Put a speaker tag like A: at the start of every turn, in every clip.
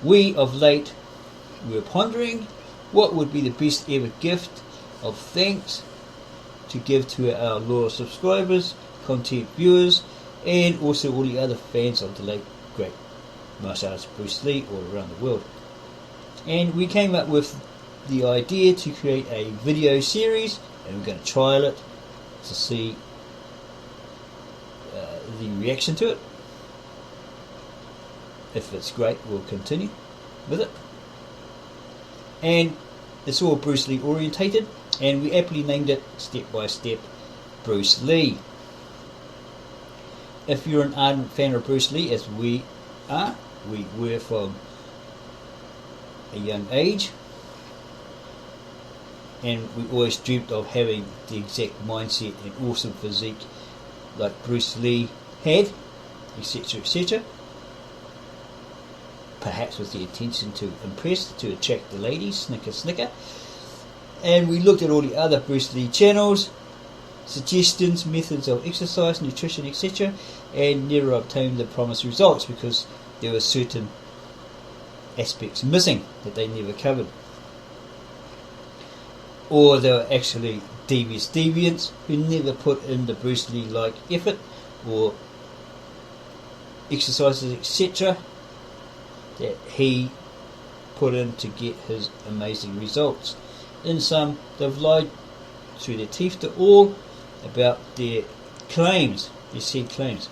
A: We of late were pondering what would be the best ever gift of thanks to give to our loyal subscribers, content viewers, and also all the other fans of the late great martial artist Bruce Lee all around the world. And we came up with the idea to create a video series, and we're going to trial it to see the reaction to it. If it's great, we'll continue with it. And it's all Bruce Lee orientated, and we aptly named it Step by Step Bruce Lee. If you're an ardent fan of Bruce Lee, as we were from a young age, and we always dreamt of having the exact mindset and awesome physique like Bruce Lee had, etc., etc., perhaps with the intention to impress, to attract the ladies, snicker snicker. And we looked at all the other Bruce Lee channels, suggestions, methods of exercise, nutrition, etc., and never obtained the promised results because there were certain aspects missing that they never covered. Or they were actually devious deviants who never put in the Bruce Lee like effort or exercises, etc., that he put in to get his amazing results. In some, they've lied through their teeth to all about their claims, their said claims.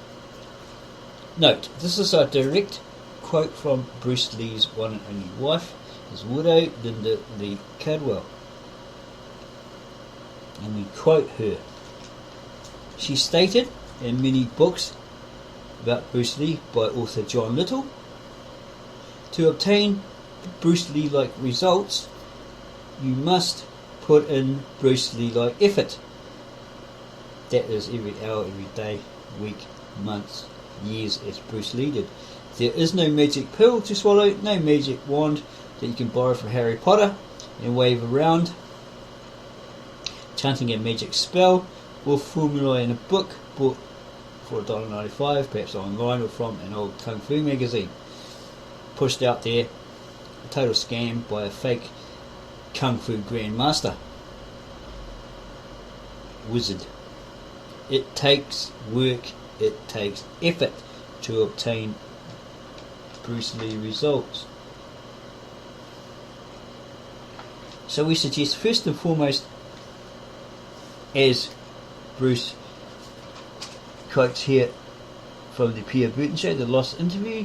A: Note, this is a direct quote from Bruce Lee's one and only wife, his widow, Linda Lee Cadwell. And we quote her. She stated in many books about Bruce Lee by author John Little, to obtain Bruce Lee-like results, you must put in Bruce Lee-like effort. That is every hour, every day, week, months, years, as Bruce Lee did. There is no magic pill to swallow, no magic wand that you can borrow from Harry Potter and wave around, chanting a magic spell or formula in a book bought for $1.95, perhaps online or from an old Kung Fu magazine, pushed out there, a total scam by a fake Kung Fu Grandmaster wizard. It takes work, it takes effort to obtain Bruce Lee results. So we suggest first and foremost, as Bruce quotes here from the Pierre Burton show, the Lost interview,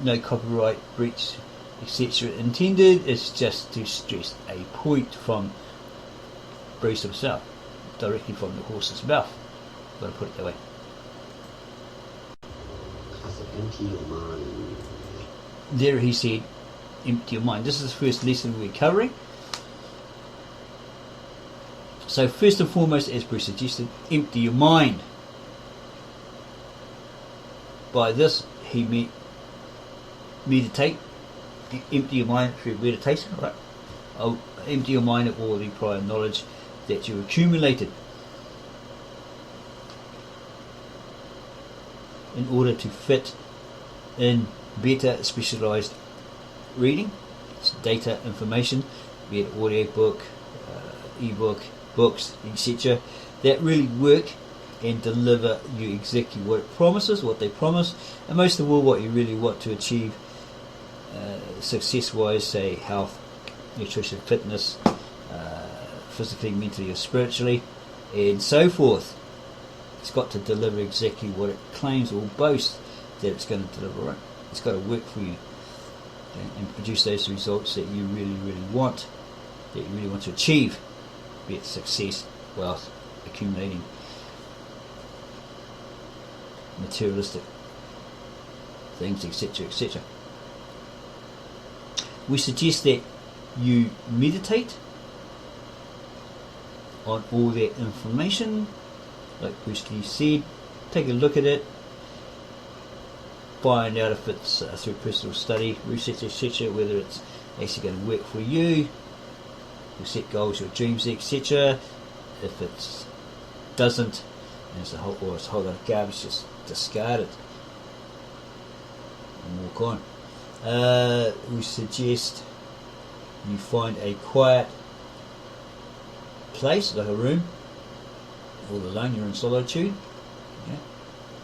A: no copyright breach, etc. intended. It's just to stress a point from Bruce himself, directly from the horse's mouth. Got to put it that way.
B: Empty your mind.
A: There he said, empty your mind. This is the first lesson we're covering. So first and foremost, as Bruce suggested, empty your mind. By this, he meant meditate, empty your mind through meditation, right? Empty your mind of all the prior knowledge that you accumulated in order to fit in better specialized reading. It's data, information, be it audio book, ebook, books, etc., that really work and deliver you exactly what it promises, what they promise, and most of all what you really want to achieve success-wise, say health, nutrition, fitness, physically, mentally or spiritually, and so forth. It's got to deliver exactly what it claims or boasts that it's going to deliver, right? It's got to work for you, okay, and produce those results that you really, really want, that you really want to achieve, be it success, wealth, accumulating materialistic things, etc., etc. We suggest that you meditate on all that information, like Bruce Lee said. Take a look at it, find out if it's through personal study, research, etc., whether it's actually going to work for you, your set goals, your dreams, etc. If it doesn't, and it's a whole lot of garbage, just discard it and walk on. We suggest you find a quiet place, like a room, all alone, you're in solitude. Yeah?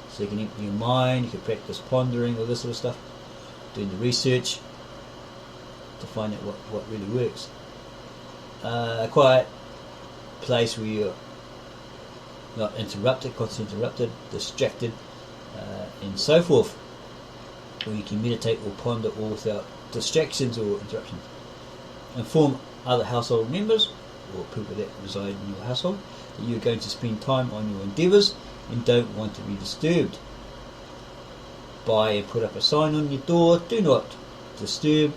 A: So you can empty your mind, you can practice pondering, all this sort of stuff, doing the research to find out what really works. A quiet place where you're not interrupted, constantly interrupted, distracted, and so forth, where you can meditate or ponder all without distractions or interruptions. Inform other household members or people that reside in your household that you're going to spend time on your endeavours and don't want to be disturbed. Buy and put up a sign on your door, do not disturb,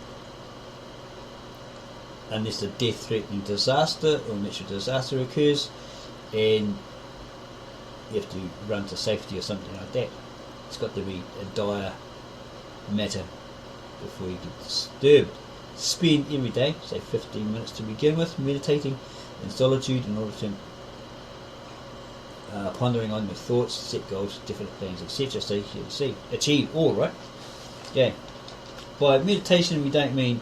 A: unless a death-threatening disaster or natural disaster occurs and you have to run to safety or something like that. It's got to be a dire matter before you get disturbed. Spend every day, say 15 minutes to begin with, meditating in solitude in order to pondering on your thoughts, set goals, definite plans, etc. So you can achieve all, right? Yeah. By meditation we don't mean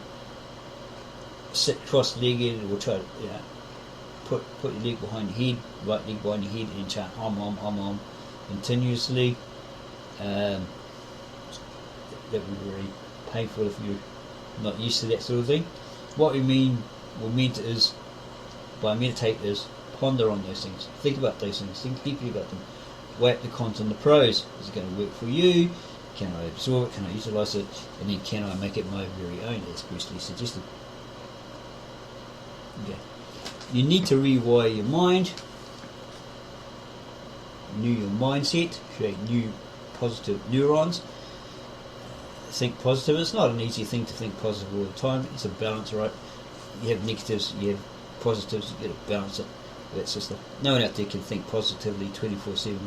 A: sit cross-legged or try to put your leg behind your head, right leg behind your head and chant om continuously. That would be very painful if you're not used to that sort of thing. What we meant is by meditate is ponder on those things, think about those things, think deeply about them, weigh up the cons and the pros. Is it going to work for you? Can I absorb it? Can I utilise it? And then can I make it my very own, as Bruce Lee suggested? Okay. You need to rewire your mind, renew your mindset, create new positive neurons. Think positive. It's not an easy thing to think positive all the time. It's a balance, right? You have negatives, you have positives, you got to balance it. That sort of stuff. No one out there can think positively 24/7,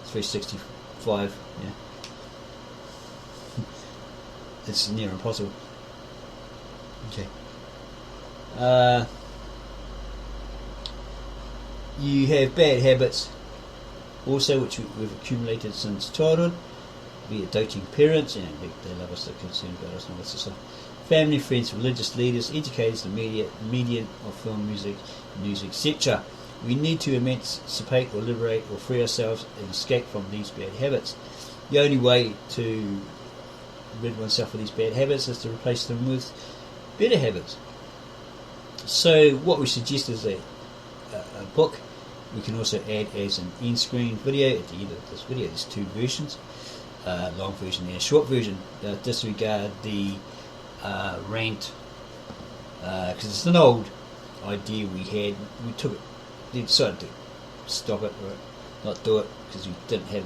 A: 365. Yeah, it's near impossible. Okay. You have bad habits also, which we've accumulated since childhood, be it doting parents, and they love us, they're concerned about us and all this sort of stuff. Family, friends, religious leaders, educators, the media of film, music, news, etc. We need to emancipate or liberate or free ourselves and escape from these bad habits. The only way to rid oneself of these bad habits is to replace them with better habits. So what we suggest is a book. We can also add as an end screen video at the end of this video. There's two versions, long version and a short version. Disregard the rant, because it's an old idea we had. We took it, we decided to stop it or not do it because we didn't have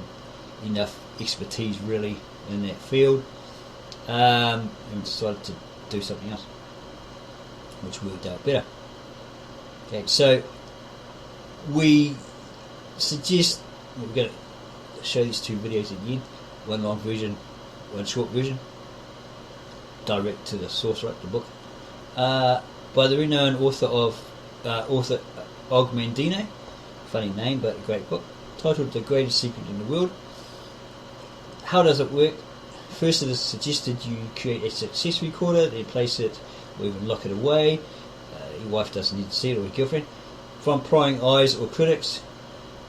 A: enough expertise really in that field, and we decided to do something else which worked out better. Okay, so we suggest we're going to show these two videos at the end, one long version, one short version, direct to the source, right, the book, by the renowned author Og Mandino, funny name but a great book, titled The Greatest Secret in the World. How does it work? First, it is suggested you create a success recorder, then place it or even lock it away. Your wife doesn't need to see it, or your girlfriend, from prying eyes or critics,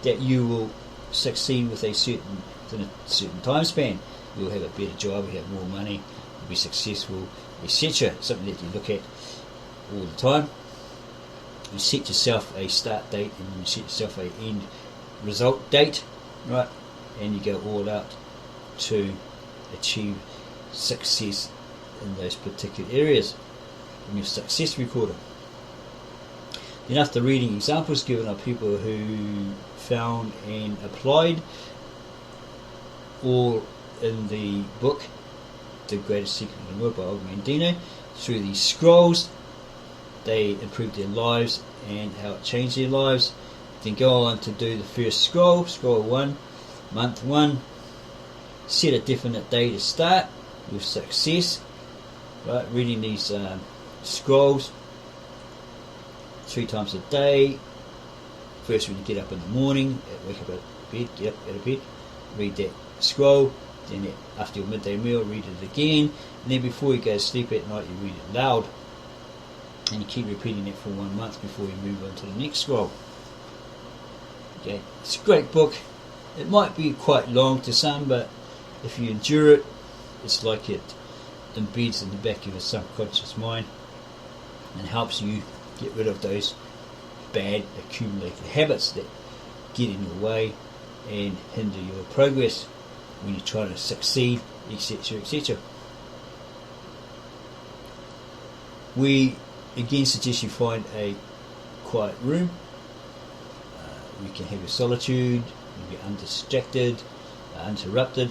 A: that you will succeed within a certain time span. You'll have a better job, you'll have more money, you'll be successful, etc. Something that you look at all the time. You set yourself a start date and you set yourself an end result date, right? And you go all out to achieve success in those particular areas from your success recorder. Then, after reading examples given of people who found and applied all in the book The Greatest Secret in the World by Og Mandino, through these scrolls, they improved their lives and how it changed their lives. Then go on to do the first scroll 1, month 1, set a definite day to start with success, right? Reading these scrolls 3 times a day. First, when you get up in the morning, wake up out of bed, get up out of bed, read that scroll, Then after your midday meal, read it again. And then before you go to sleep at night, you read it loud. And you keep repeating it for 1 month before you move on to the next scroll. Okay, it's a great book. It might be quite long to some, but if you endure it, it's like it embeds in the back of your subconscious mind and helps you get rid of those bad accumulated habits that get in your way and hinder your progress when you're trying to succeed, etc., etc. We again suggest you find a quiet room. You can have your solitude, you be undistracted, uninterrupted.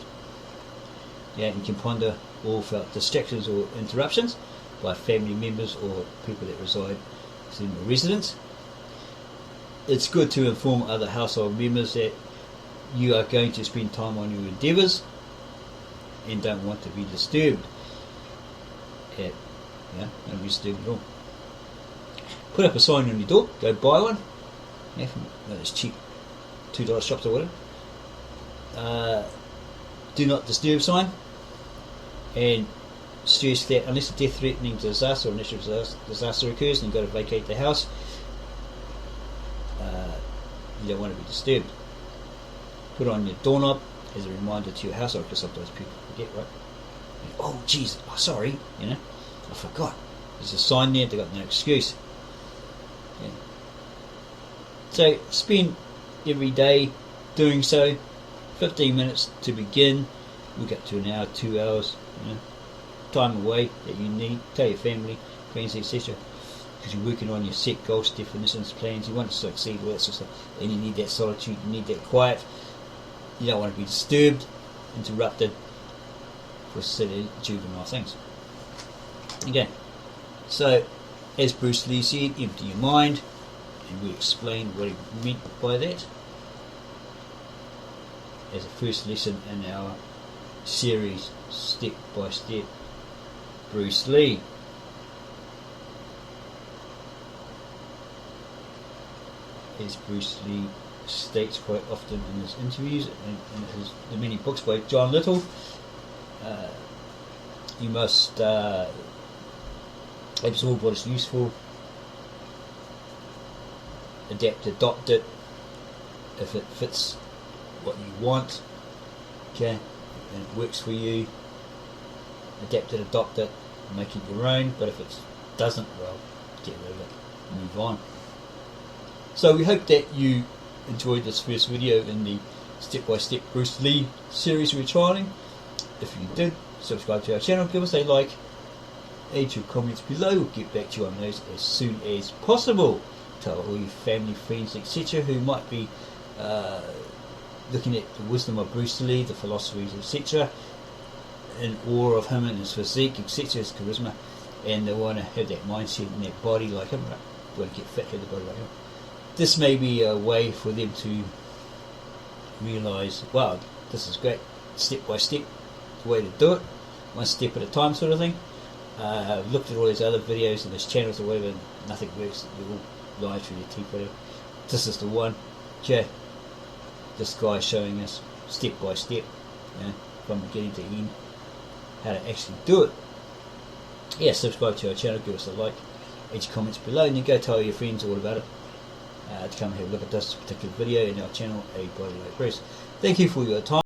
A: Yeah, you can ponder all without distractions or interruptions by family members or people that reside in your residence. It's good to inform other household members that you are going to spend time on your endeavours and don't want to be disturbed. Yeah, don't be disturbed at all. Put up a sign on your door, go buy one. Yeah, from those cheap $2 shops or whatever. Do not disturb sign, and stress that unless a death-threatening disaster or natural disaster occurs and you've got to vacate the house, you don't want to be disturbed. Put on your doorknob as a reminder to your household, because sometimes people forget, right? Oh, jeez, sorry, I forgot. There's a sign there, they've got no excuse. Okay. So spend every day doing so. 15 minutes to begin. We'll get to an hour, 2 hours. Time away that you need. Tell your family, friends, etc. Because you're working on your set goals, definitions, plans. You want to succeed, all that sort of stuff. And you need that solitude. You need that quiet. You don't want to be disturbed, interrupted for silly juvenile things. Okay. So, as Bruce Lee said, empty your mind. And we explain what he meant by that as a first lesson in our series, Step by Step Bruce Lee. As Bruce Lee states quite often in his interviews and in the many books by John Little, you must absorb what is useful, adapt, adopt it if it fits what you want, okay, and it works for you. Adapt it, adopt it, make it your own. But if it doesn't, well, get rid of it, move on. So we hope that you enjoyed this first video in the step-by-step Bruce Lee series we're trialing. If you did, subscribe to our channel, give us a like, add your comments below. We'll get back to you on those as soon as possible. Tell all your family, friends, etc. who might be looking at the wisdom of Bruce Lee, the philosophies, etc., in awe of him and his physique, etc., his charisma, and they want to have that mindset and that body like him, right? They want to get fit, have the body like him. This may be a way for them to realise, wow, this is great, step by step, the way to do it, one step at a time sort of thing. I've looked at all these other videos and these channels or whatever, and nothing works, they're all lying through your teeth, whatever. This is the one. Okay. This guy showing us step by step, from beginning to end, how to actually do it. Yeah, subscribe to our channel, give us a like, add your comments below, and then go tell your friends all about it, to come and have a look at this particular video in our channel, A Body Like Bruce. Thank you for your time.